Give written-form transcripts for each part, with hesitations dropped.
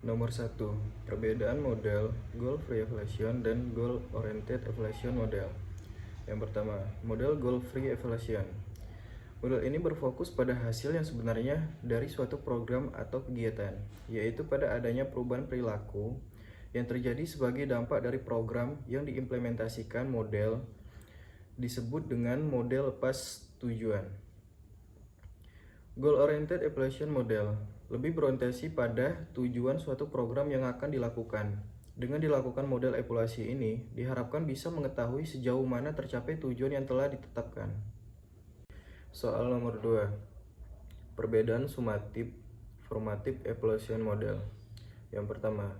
Nomor 1. Perbedaan model Goal-Free Evaluation dan Goal-Oriented Evaluation Model. Yang pertama, model Goal-Free Evaluation. Model ini berfokus pada hasil yang sebenarnya dari suatu program atau kegiatan, yaitu pada adanya perubahan perilaku yang terjadi sebagai dampak dari program yang diimplementasikan. Model disebut dengan model lepas tujuan. Goal-Oriented Evaluation Model lebih berorientasi pada tujuan suatu program yang akan dilakukan. Dengan dilakukan model evaluasi ini, diharapkan bisa mengetahui sejauh mana tercapai tujuan yang telah ditetapkan. Soal nomor 2. Perbedaan sumatif formative evaluation model. Yang pertama,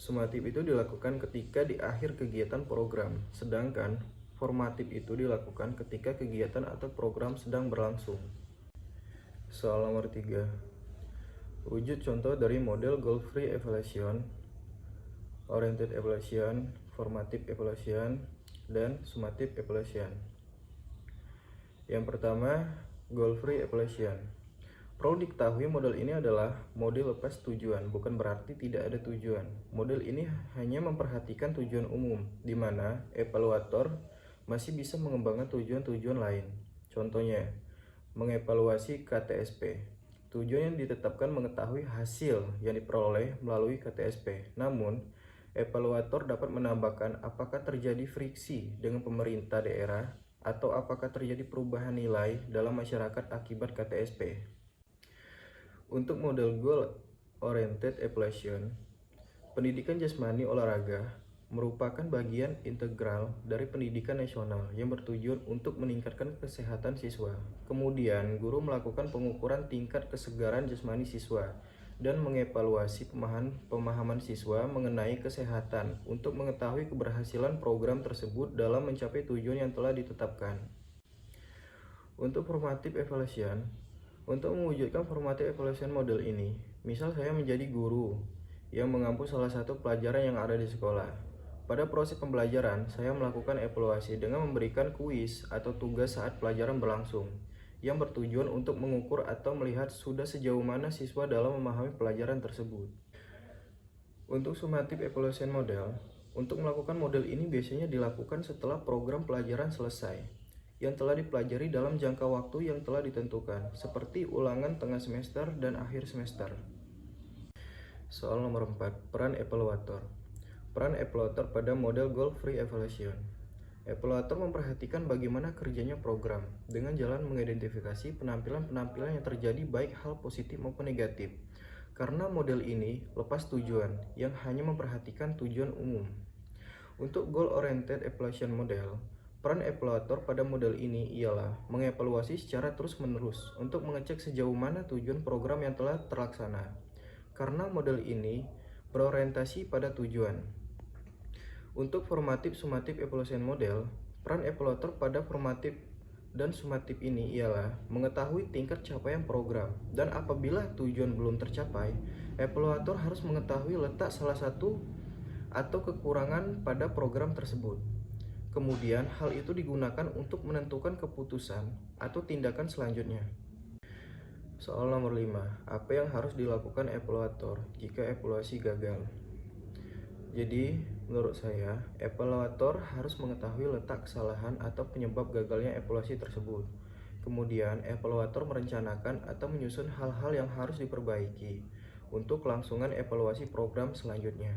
sumatif itu dilakukan ketika di akhir kegiatan program, sedangkan formatif itu dilakukan ketika kegiatan atau program sedang berlangsung. Soal nomor 3. Wujud contoh dari model Goal-Free Evaluation, Oriented Evaluation, Formative Evaluation, dan Summative Evaluation. Yang pertama, Goal-Free Evaluation. Perlu diketahui model ini adalah model lepas tujuan, bukan berarti tidak ada tujuan. Model ini hanya memperhatikan tujuan umum, di mana evaluator masih bisa mengembangkan tujuan-tujuan lain. Contohnya, mengevaluasi KTSP. Tujuan yang ditetapkan mengetahui hasil yang diperoleh melalui KTSP. Namun, evaluator dapat menambahkan apakah terjadi friksi dengan pemerintah daerah atau apakah terjadi perubahan nilai dalam masyarakat akibat KTSP. Untuk model Goal-Oriented Evaluation, pendidikan jasmani olahraga merupakan bagian integral dari pendidikan nasional yang bertujuan untuk meningkatkan kesehatan siswa. Kemudian, guru melakukan pengukuran tingkat kesegaran jasmani siswa dan mengevaluasi pemahaman siswa mengenai kesehatan untuk mengetahui keberhasilan program tersebut dalam mencapai tujuan yang telah ditetapkan. Untuk formative evaluation, untuk mewujudkan formative evaluation model ini, misal saya menjadi guru yang mengampu salah satu pelajaran yang ada di sekolah. Pada proses pembelajaran, saya melakukan evaluasi dengan memberikan kuis atau tugas saat pelajaran berlangsung, yang bertujuan untuk mengukur atau melihat sudah sejauh mana siswa dalam memahami pelajaran tersebut. Untuk summative evaluation model, untuk melakukan model ini biasanya dilakukan setelah program pelajaran selesai, yang telah dipelajari dalam jangka waktu yang telah ditentukan, seperti ulangan tengah semester dan akhir semester. Soal nomor 4, peran evaluator. Peran evaluator pada model Goal-Free Evaluation. Evaluator memperhatikan bagaimana kerjanya program dengan jalan mengidentifikasi penampilan-penampilan yang terjadi baik hal positif maupun negatif. Karena model ini lepas tujuan yang hanya memperhatikan tujuan umum. Untuk Goal-Oriented Evaluation Model, peran evaluator pada model ini ialah mengevaluasi secara terus-menerus untuk mengecek sejauh mana tujuan program yang telah terlaksana. Karena model ini berorientasi pada tujuan. Untuk formative summative evaluation model, peran evaluator pada formative dan summative ini ialah mengetahui tingkat capaian program, dan apabila tujuan belum tercapai, evaluator harus mengetahui letak salah satu atau kekurangan pada program tersebut. Kemudian hal itu digunakan untuk menentukan keputusan atau tindakan selanjutnya. Soal nomor 5, apa yang harus dilakukan evaluator jika evaluasi gagal? Jadi, menurut saya, evaluator harus mengetahui letak kesalahan atau penyebab gagalnya evaluasi tersebut. Kemudian, evaluator merencanakan atau menyusun hal-hal yang harus diperbaiki untuk kelangsungan evaluasi program selanjutnya.